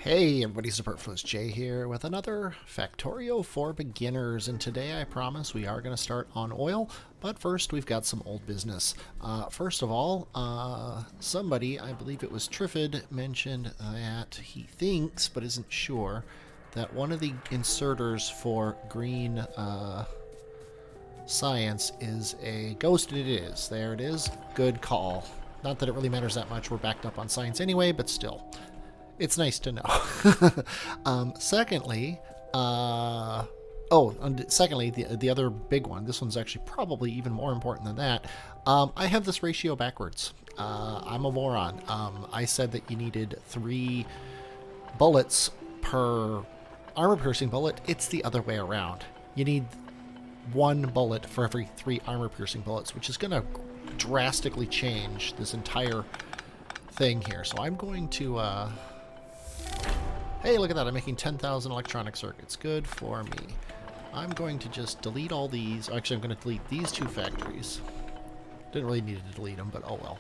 Hey everybody, Superfluous Jay here with another Factorio for beginners, and today I promise we are going to start on oil, but first we've got some old business. First of all, somebody, I believe it was Triffid, mentioned that he thinks, but isn't sure, that one of the inserters for green science is a ghost, and it is. There it is. Good call. Not that it really matters that much, we're backed up on science anyway, but still. It's nice to know. Secondly, secondly, the other big one. This one's actually probably even more important than that. I have this ratio backwards. I'm a moron. I said that you needed 3 bullets per armor-piercing bullet. It's the other way around. You need 1 bullet for every 3 armor-piercing bullets, which is going to drastically change this entire thing here. So I'm going to hey, look at that. I'm making 10,000 electronic circuits. Good for me. I'm going to just delete all these. Actually, I'm going to delete these 2 factories. Didn't really need to delete them, but oh well.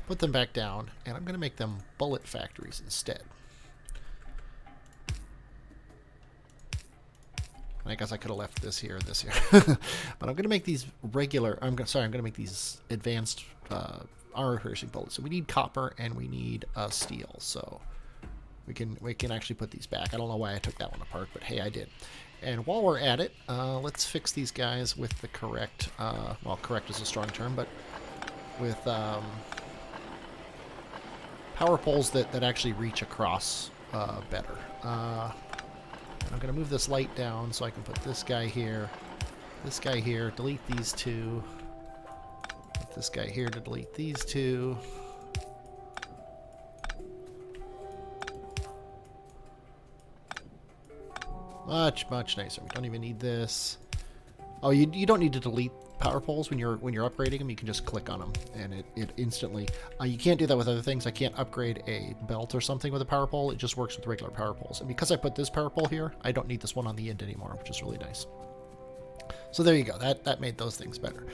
Put them back down, and I'm going to make them bullet factories instead. I guess I could have left this here, but I'm going to make these regular. I'm going to make these advanced armor-piercing bullets. So we need copper and we need steel. So we can actually put these back. I don't know why I took that one apart, but hey, I did. And while we're at it, let's fix these guys with the correct. Well, correct is a strong term, but with power poles that actually reach across better. I'm going to move this light down so I can put this guy here, delete these 2, put this guy here to delete these 2. Much nicer. We don't even need this. Oh, you don't need to delete power poles when you're upgrading them. You can just click on them and it instantly. You can't do that with other things. I can't upgrade a belt or something with a power pole. It just works with regular power poles. And because I put this power pole here, I don't need this one on the end anymore, which is really nice. So there you go. That made those things better.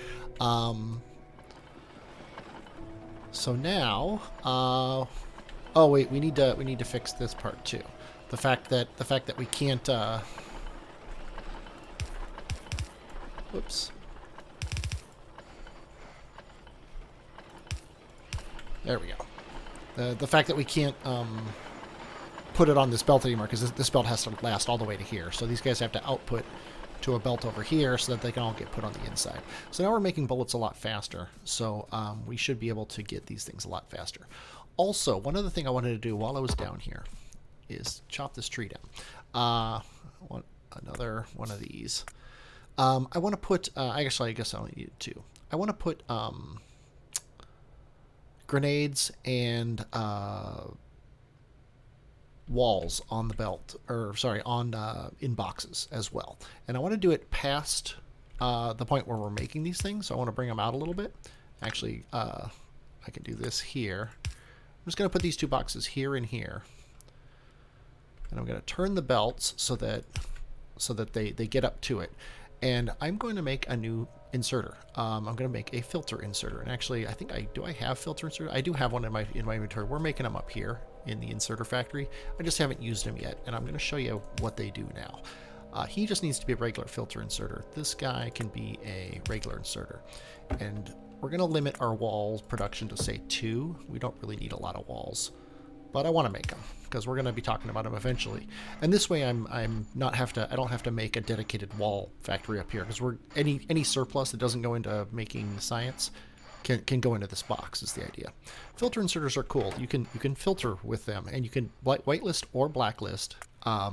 So now, oh wait, we need to fix this part too. The fact that we can't. Whoops. There we go. The fact that we can't put it on this belt anymore, because this belt has to last all the way to here. So these guys have to output to a belt over here so that they can all get put on the inside. So now we're making bullets a lot faster. So we should be able to get these things a lot faster. Also, one other thing I wanted to do while I was down here is chop this tree down. Want another one of these. I want to put, actually, I guess I only need 2. I want to put grenades and walls on the belt, or sorry, on in boxes as well. And I want to do it past the point where we're making these things. So I want to bring them out a little bit. Actually, I can do this here. I'm just going to put these 2 boxes here and here. And I'm going to turn the belts so that they get up to it. And I'm going to make a new inserter. I'm going to make a filter inserter. And actually, I think do I have filter inserter? I do have one in my inventory. We're making them up here in the inserter factory. I just haven't used them yet, and I'm going to show you what they do now. He just needs to be a regular filter inserter. This guy can be a regular inserter. And we're going to limit our wall production to say 2. We don't really need a lot of walls, but I want to make them because we're going to be talking about them eventually. And this way, I don't have to make a dedicated wall factory up here, because any surplus that doesn't go into making science can go into this box is the idea. Filter inserters are cool. You can filter with them, and you can whitelist or blacklist. I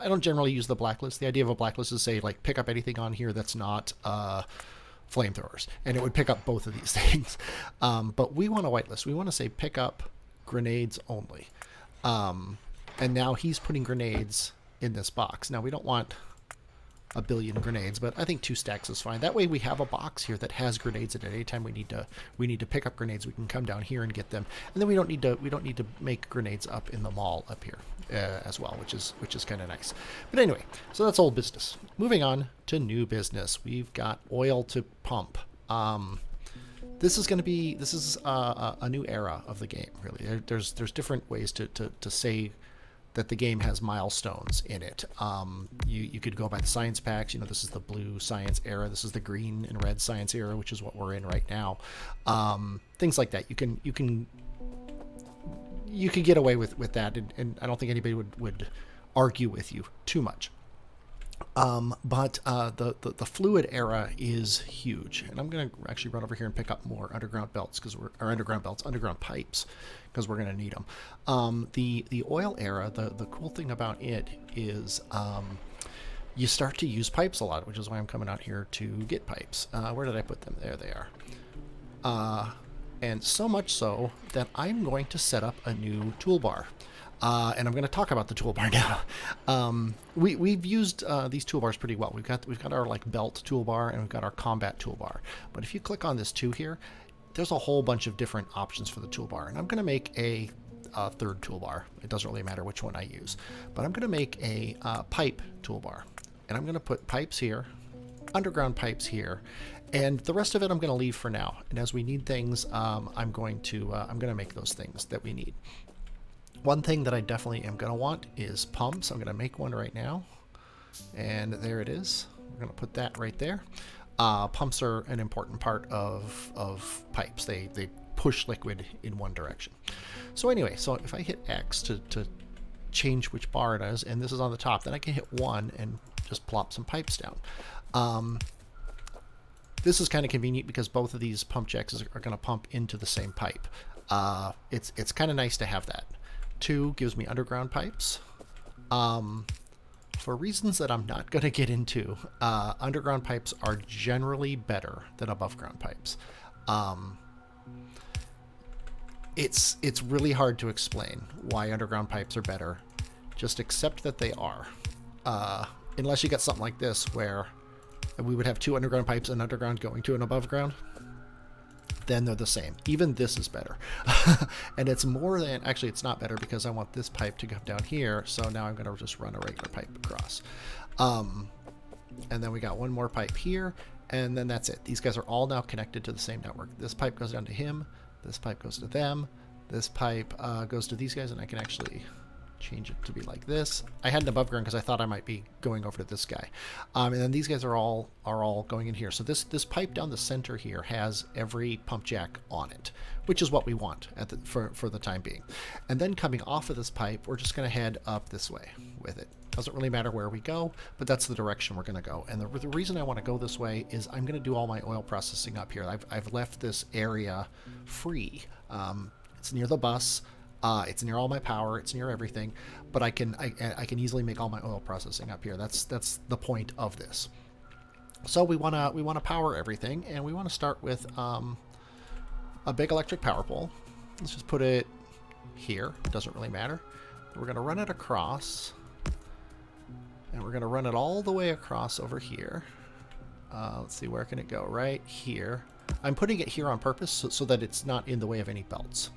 don't generally use the blacklist. The idea of a blacklist is, say, like, pick up anything on here that's not flamethrowers, and it would pick up both of these things. But we want a whitelist. We want to say pick up grenades only. And now he's putting grenades in this box. Now we don't want a billion grenades, but I think 2 stacks is fine. That way we have a box here that has grenades in it. Anytime we need to pick up grenades, we can come down here and get them. And then we don't need to make grenades up in the mall up here as well, which is kind of nice. But anyway, so that's old business. Moving on to new business. We've got oil to pump. this is going to be a new era of the game. Really, there's different ways to say that the game has milestones in it. You could go by the science packs. You know, this is the blue science era. This is the green and red science era, which is what we're in right now. Things like that. You can get away with that, and I don't think anybody would argue with you too much. But the fluid era is huge, and I'm gonna actually run over here and pick up more underground belts underground pipes, because we're gonna need them. The oil era, the cool thing about it is you start to use pipes a lot, which is why I'm coming out here to get pipes. Where did I put them? There they are. And so much so that I'm going to set up a new toolbar. And I'm going to talk about the toolbar now. We've used these toolbars pretty well. We've got our like belt toolbar, and we've got our combat toolbar. But if you click on this 2 here, there's a whole bunch of different options for the toolbar. And I'm going to make a third toolbar. It doesn't really matter which one I use. But I'm going to make a pipe toolbar. And I'm going to put pipes here, underground pipes here, and the rest of it I'm going to leave for now. And as we need things, I'm going to make those things that we need. One thing that I definitely am going to want is pumps. I'm going to make one right now. And there it is. We're going to put that right there. Pumps are an important part of pipes. They push liquid in one direction. So anyway, so if I hit X to change which bar it is, and this is on the top, then I can hit 1 and just plop some pipes down. This is kind of convenient because both of these pump jacks are going to pump into the same pipe. It's kind of nice to have that. 2 gives me underground pipes. For reasons that I'm not going to get into, underground pipes are generally better than above ground pipes. It's really hard to explain why underground pipes are better. Just accept that they are. Unless you got something like this where we would have 2 underground pipes, an underground going to an above ground, then they're the same. Even this is better. And it's more than, actually it's not better, because I want this pipe to go down here, so now I'm going to just run a regular pipe across. And then we got one more pipe here, and then that's it. These guys are all now connected to the same network. This pipe goes down to him, this pipe goes to them, this pipe goes to these guys, and I can actually change it to be like this. I had an above ground because I thought I might be going over to this guy. And then these guys are all going in here. So this pipe down the center here has every pump jack on it, which is what we want for the time being. And then coming off of this pipe, we're just going to head up this way with it. Doesn't really matter where we go, but that's the direction we're going to go. And the reason I want to go this way is I'm going to do all my oil processing up here. I've left this area free. It's near the bus. It's near all my power. It's near everything, but I can easily make all my oil processing up here. That's the point of this. So we wanna power everything, and we want to start with a big electric power pole. Let's just put it here. It doesn't really matter. We're gonna run it across, and we're gonna run it all the way across over here. Let's see, where can it go? Right here. I'm putting it here on purpose so that it's not in the way of any belts.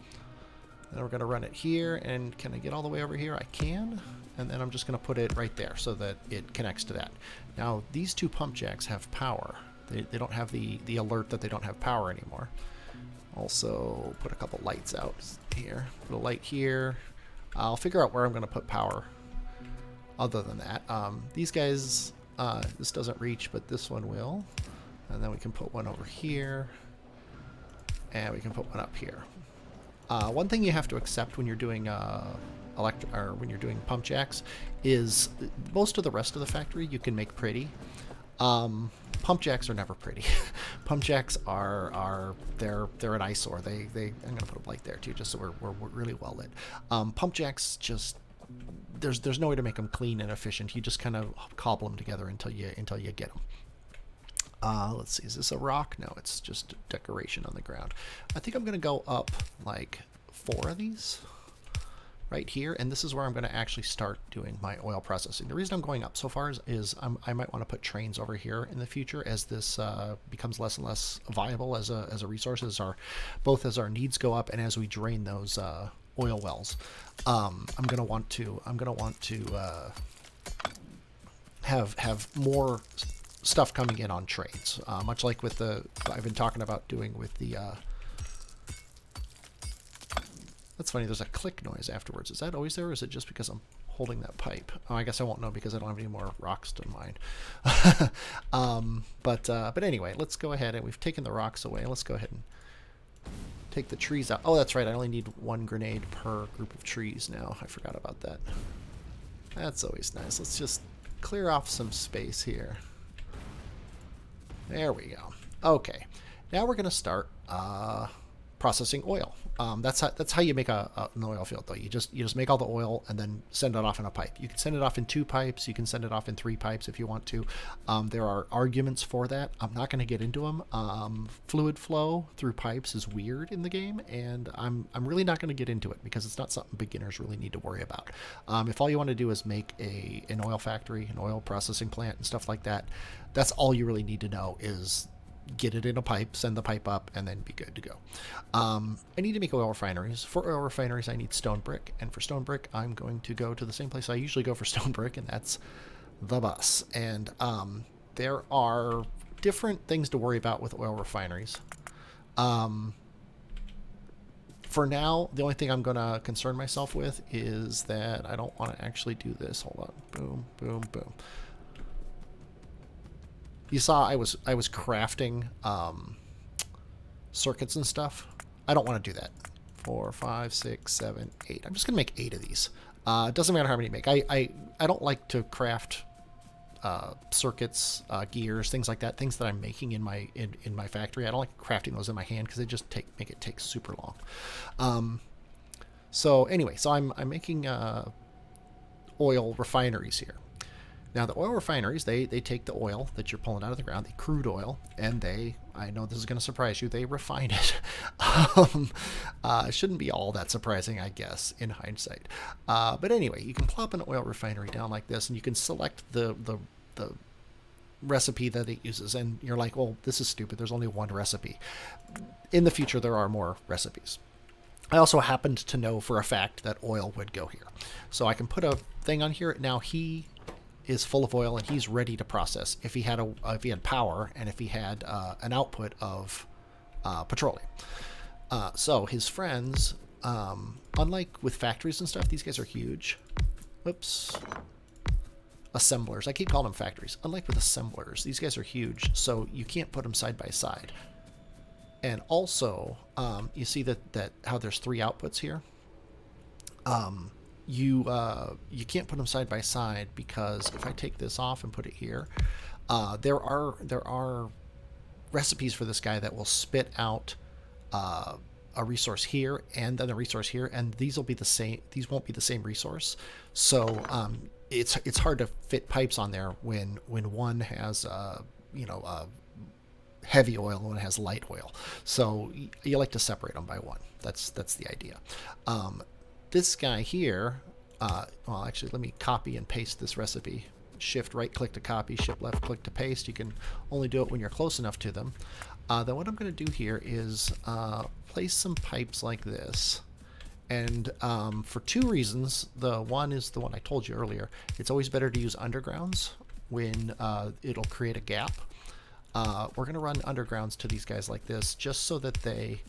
Then we're going to run it here, and can I get all the way over here? I can. And then I'm just going to put it right there so that it connects to that. Now, these 2 pump jacks have power. They don't have the alert that they don't have power anymore. Also, put a couple lights out here. Put a light here. I'll figure out where I'm going to put power other than that. These guys, this doesn't reach, but this one will. And then we can put one over here. And we can put one up here. One thing you have to accept when you're doing when you're doing pump jacks is most of the rest of the factory you can make pretty. Pump jacks are never pretty. Pump jacks they're an eyesore. I'm gonna put a light there too, just so we're really well lit. Pump jacks just there's no way to make them clean and efficient. You just kind of cobble them together until you get them. Let's see, is this a rock? No, it's just decoration on the ground. I think I'm going to go up like 4 of these right here, and this is where I'm going to actually start doing my oil processing. The reason I'm going up so far is I might want to put trains over here in the future as this becomes less and less viable as a resource, both as our needs go up and as we drain those oil wells. I'm going to want to have more stuff coming in on trades, much like with the I've been talking about doing with the. That's funny. There's a click noise afterwards. Is that always there, or is it just because I'm holding that pipe? Oh, I guess I won't know because I don't have any more rocks to mine. But anyway, let's go ahead and we've taken the rocks away. Let's go ahead and take the trees out. Oh, that's right. I only need 1 grenade per group of trees now. I forgot about that. That's always nice. Let's just clear off some space here. There we go. Okay. Now we're going to start processing oil. That's how you make an oil field, though. You just make all the oil and then send it off in a pipe. You can send it off in 2 pipes. You can send it off in 3 pipes if you want to. There are arguments for that. I'm not going to get into them. Fluid flow through pipes is weird in the game, and I'm really not going to get into it because it's not something beginners really need to worry about. If all you want to do is make an oil factory, an oil processing plant, and stuff like that, that's all you really need to know is get it in a pipe, send the pipe up, and then be good to go. I need to make oil refineries. For oil refineries, I need stone brick, and for stone brick, I'm going to go to the same place I usually go for stone brick, and that's the bus. And there are different things to worry about with oil refineries. For now, the only thing I'm going to concern myself with is that I don't want to actually do this. Hold on. Boom, boom, boom. You saw I was crafting circuits and stuff. I don't want to do that. 4, 5, 6, 7, 8. I'm just gonna make 8 of these. It doesn't matter how many you make. I don't like to craft circuits, gears, things like that. Things that I'm making in my factory. I don't like crafting those in my hand because they just make it take super long. So anyway, I'm making oil refineries here. Now, the oil refineries, they take the oil that you're pulling out of the ground, the crude oil, and I know this is going to surprise you, they refine it. It shouldn't be all that surprising, I guess, in hindsight. But anyway, you can plop an oil refinery down like this, and you can select the recipe that it uses. And you're like, well, this is stupid. There's only one recipe. In the future, there are more recipes. I also happened to know for a fact that oil would go here. So I can put a thing on here. Now, he is full of oil and he's ready to process if he had power and if he had an output of petroleum. So his friends, unlike with factories and stuff, these guys are huge. Whoops. Assemblers. I keep calling them factories. Unlike with assemblers, these guys are huge, so you can't put them side by side. And also, you see that how there's 3 outputs here. You can't put them side by side because if I take this off and put it here, there are recipes for this guy that will spit out a resource here and then a resource here, and these will be the same. These won't be the same resource, so it's hard to fit pipes on there when one has heavy oil and one has light oil. So you like to separate them by one. That's the idea. This guy here, well, actually, let me copy and paste this recipe. Shift right click to copy, shift left click to paste. You can only do it when you're close enough to them. Then what I'm going to do here is place some pipes like this. And for 2 reasons. The one is the one I told you earlier. It's always better to use undergrounds when it'll create a gap. We're going to run undergrounds to these guys like this just so that they...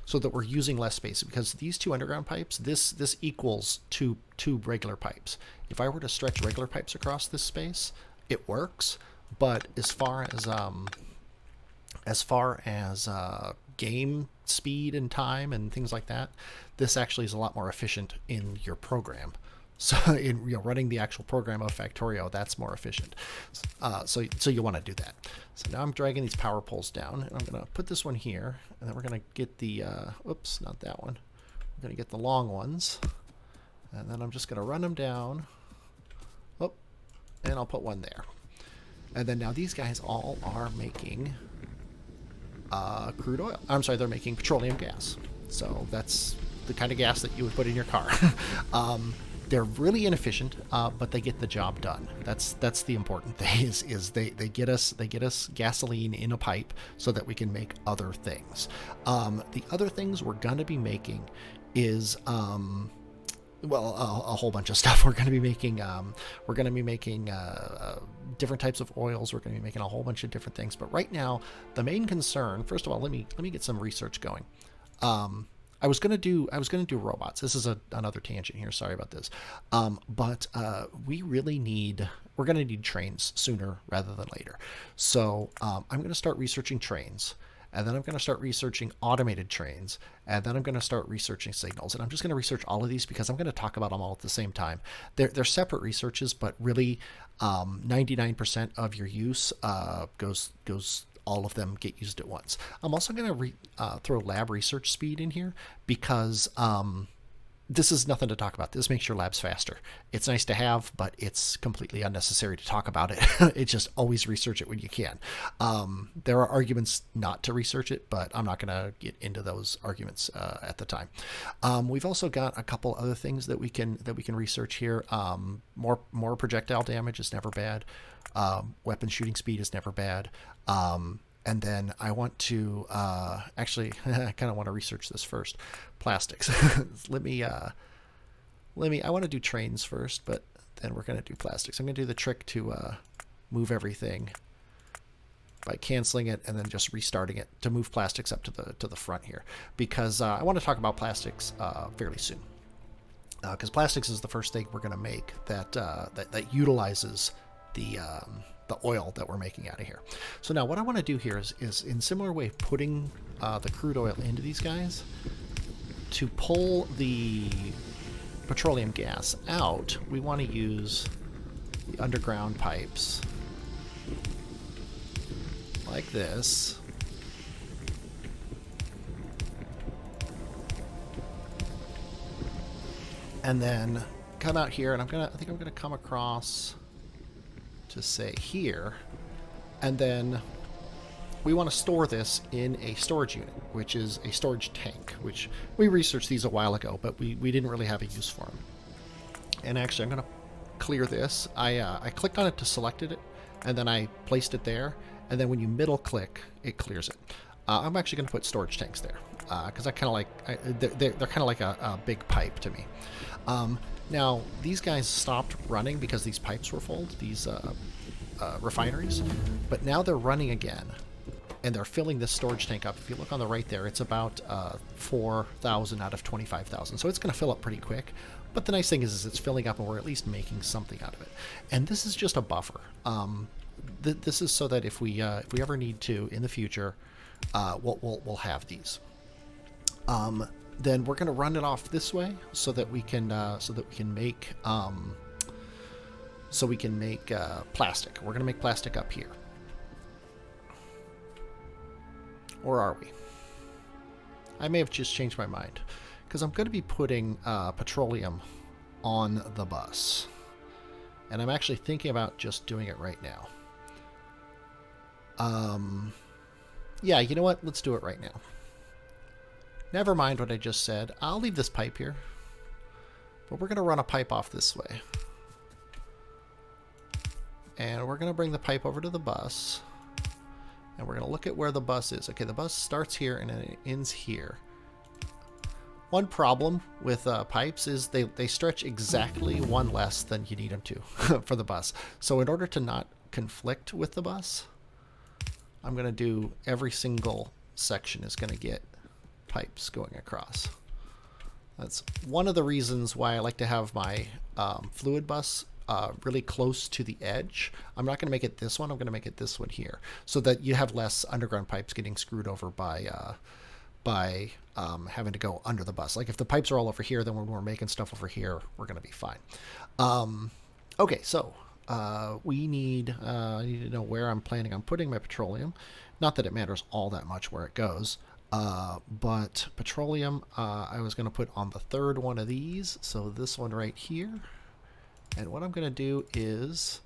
so that we're using less space, because these 2 underground pipes, this equals two regular pipes. If I were to stretch regular pipes across this space, it works, but as far as game speed and time and things like that, this actually is a lot more efficient in your program. So in running the actual program of Factorio, that's more efficient. So you want to do that. So now I'm dragging these power poles down, and I'm going to put this one here, and then we're going to get the, oops, not that one. We're going to get the long ones, and then I'm just going to run them down. Oh, and I'll put one there. And then now these guys all are making crude oil. I'm sorry, they're making petroleum gas. So that's the kind of gas that you would put in your car. They're really inefficient, but they get the job done. That's the important thing. Is they get us gasoline in a pipe so that we can make other things. The other things we're gonna be making is well, a whole bunch of stuff. We're going to be making different types of oils. We're going to be making a whole bunch of different things. But right now, the main concern. First of all, let me get some research going. I was gonna do robots. This is another tangent here. Sorry about this. But we're gonna need trains sooner rather than later. So I'm gonna start researching trains, and then I'm gonna start researching automated trains, and then I'm gonna start researching signals. And I'm just gonna research all of these because I'm gonna talk about them all at the same time. They're separate researches, but really, 99% of your use goes all of them get used at once. I'm also going to throw lab research speed in here because this is nothing to talk about. This makes your labs faster. It's nice to have, but it's completely unnecessary to talk about it. It's just always research it when you can. There are arguments not to research it, but I'm not going to get into those arguments at the time. We've also got a couple other things that we can research here. More projectile damage is never bad. Weapon shooting speed is never bad. And then I want to actually I kind of want to research this first. Plastics. I want to do trains first, but then we're going to do plastics. I'm going to do the trick to move everything by canceling it and then just restarting it to move plastics up to the front here, because I want to talk about plastics fairly soon. Because plastics is the first thing we're going to make that utilizes the oil that we're making out of here. So now what I want to do here is in similar way putting the crude oil into these guys to pull the petroleum gas out. We want to use the underground pipes like this. And then come out here, and I think I'm gonna come across to say here, and then we want to store this in a storage unit, which is a storage tank, which we researched these a while ago, but we didn't really have a use for them. And actually, I'm going to clear this. I clicked on it to select it, and then I placed it there, and then when you middle click, it clears it. I'm actually going to put storage tanks there, because I kind of like, they're kind of like a big pipe to me. Now, these guys stopped running because these pipes were full, these refineries, but now they're running again, and they're filling this storage tank up. If you look on the right there, it's about 4,000 out of 25,000, so it's going to fill up pretty quick. But the nice thing is it's filling up, and we're at least making something out of it. And this is just a buffer. This is so that if we ever need to in the future, we'll have these. Then we're going to run it off this way so that we can make plastic. We're going to make plastic up here. Or are we? I may have just changed my mind, because I'm going to be putting petroleum on the bus, and I'm actually thinking about just doing it right now. Yeah, you know what? Let's do it right now. Never mind what I just said. I'll leave this pipe here, but we're going to run a pipe off this way. And we're going to bring the pipe over to the bus, and we're going to look at where the bus is. Okay, the bus starts here and then it ends here. One problem with pipes is they stretch exactly one less than you need them to for the bus. So in order to not conflict with the bus, I'm going to do every single section is going to get pipes going across. That's one of the reasons why I like to have my fluid bus really close to the edge. I'm not going to make it this one. I'm going to make it this one here, so that you have less underground pipes getting screwed over by having to go under the bus. Like if the pipes are all over here, then when we're making stuff over here, we're going to be fine. Okay, so I need to know where I'm planning on putting my petroleum. Not that it matters all that much where it goes. But petroleum, I was going to put on the third one of these, so this one right here. And what I'm going to do is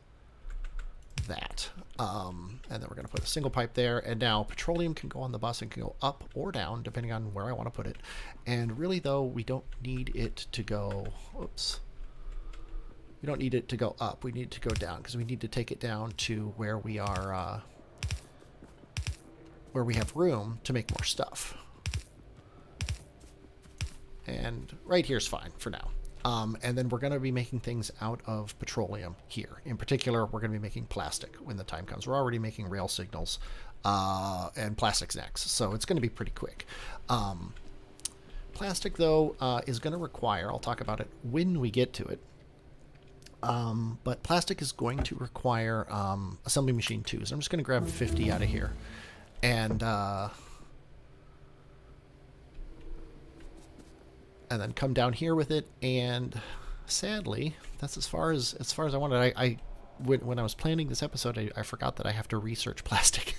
that. And then we're going to put a single pipe there, and now petroleum can go on the bus and can go up or down depending on where I want to put it. And really, though, we don't need it to go, oops. We don't need it to go up. We need it to go down, because we need to take it down to where we are, where we have room to make more stuff. And right here is fine for now. And then we're going to be making things out of petroleum here. In particular, we're going to be making plastic when the time comes. We're already making rail signals and plastics next, so it's going to be pretty quick. Plastic, though, is going to require, I'll talk about it when we get to it, but plastic is going to require assembly machine 2. So I'm just going to grab 50 out of here. And then come down here with it, and sadly, that's as far as I wanted. When I was planning this episode, I forgot that I have to research plastic,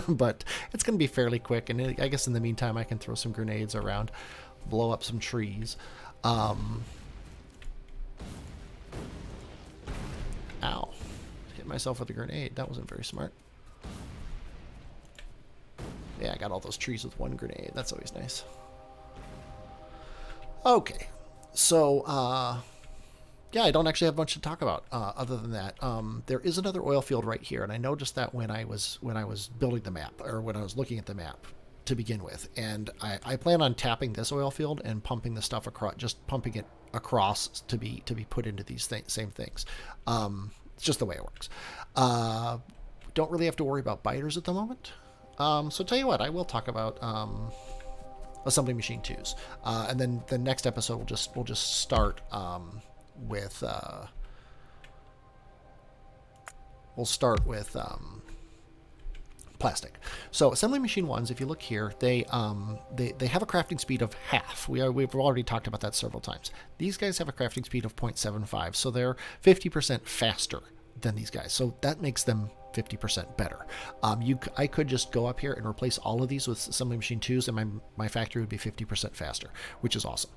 but it's going to be fairly quick. And I guess in the meantime, I can throw some grenades around, blow up some trees. Ow! Hit myself with a grenade. That wasn't very smart. Yeah, I got all those trees with one grenade. That's always nice. Okay, so yeah, I don't actually have much to talk about other than that. There is another oil field right here, and I noticed that when I was building the map, or when I was looking at the map to begin with. And I plan on tapping this oil field and pumping the stuff across, just pumping it across to be put into these same things. It's just the way it works. Don't really have to worry about biters at the moment. So tell you what, I will talk about assembly machine 2s, and then the next episode we'll just start with plastic. So assembly machine 1s, if you look here, they have a crafting speed of half. We've already talked about that several times. These guys have a crafting speed of 0.75, so they're 50% faster than these guys. So that makes them 50% better. I could just go up here and replace all of these with assembly machine 2s, and my factory would be 50% faster, which is awesome.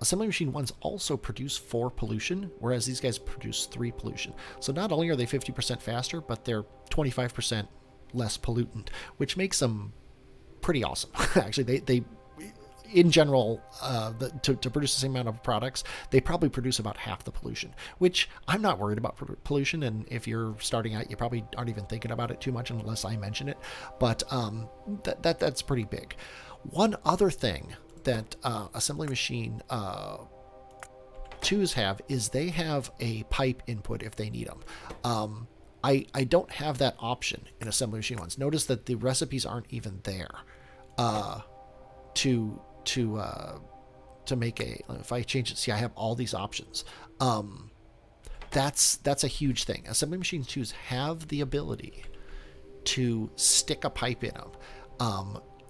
Assembly machine 1s also produce 4 pollution, whereas these guys produce 3 pollution. So not only are they 50% faster, but they're 25% less pollutant, which makes them pretty awesome. Actually, they in general, to produce the same amount of products, they probably produce about half the pollution, which I'm not worried about pollution. And if you're starting out, you probably aren't even thinking about it too much unless I mention it. But that's pretty big. One other thing that assembly machine 2s have is they have a pipe input if they need them. I don't have that option in assembly machine 1s. Notice that the recipes aren't even there to make a, if I change it, see, I have all these options. That's a huge thing. Assembly machine 2s have the ability to stick a pipe in them,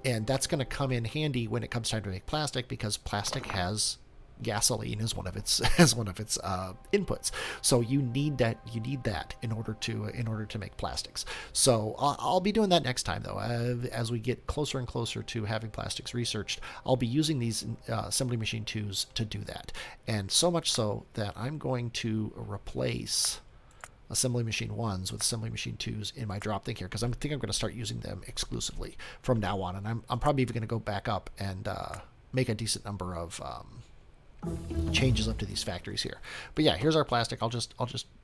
and that's going to come in handy when it comes time to make plastic, because plastic has gasoline as one of its inputs. So you need that in order to make plastics. So I'll be doing that next time, though. As we get closer and closer to having plastics researched, I'll be using these assembly machine 2s to do that, and so much so that I'm going to replace assembly machine 1s with assembly machine 2s in my drop thing here, because I think I'm going to start using them exclusively from now on, and I'm probably even going to go back up and make a decent number of changes up to these factories here. But yeah, here's our plastic. I'll just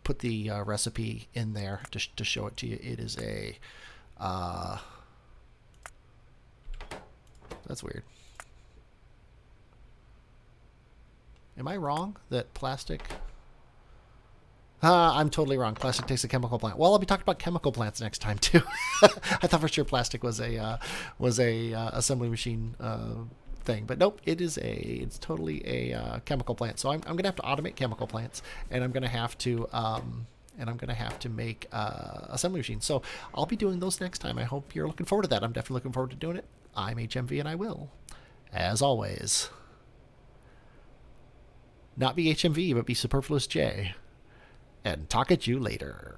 put the recipe in there to show it to you. It is a that's weird. Am I wrong that plastic? I'm totally wrong. Plastic takes a chemical plant. Well, I'll be talking about chemical plants next time too. I thought for sure plastic was a assembly machine thing, but nope, it's totally a chemical plant. So I'm gonna have to automate chemical plants, and I'm gonna have to make assembly machines. So I'll be doing those next time. I hope you're looking forward to that. I'm definitely looking forward to doing it. I'm HMV, and I will, as always, not be HMV, but be Superfluous J, and talk at you later.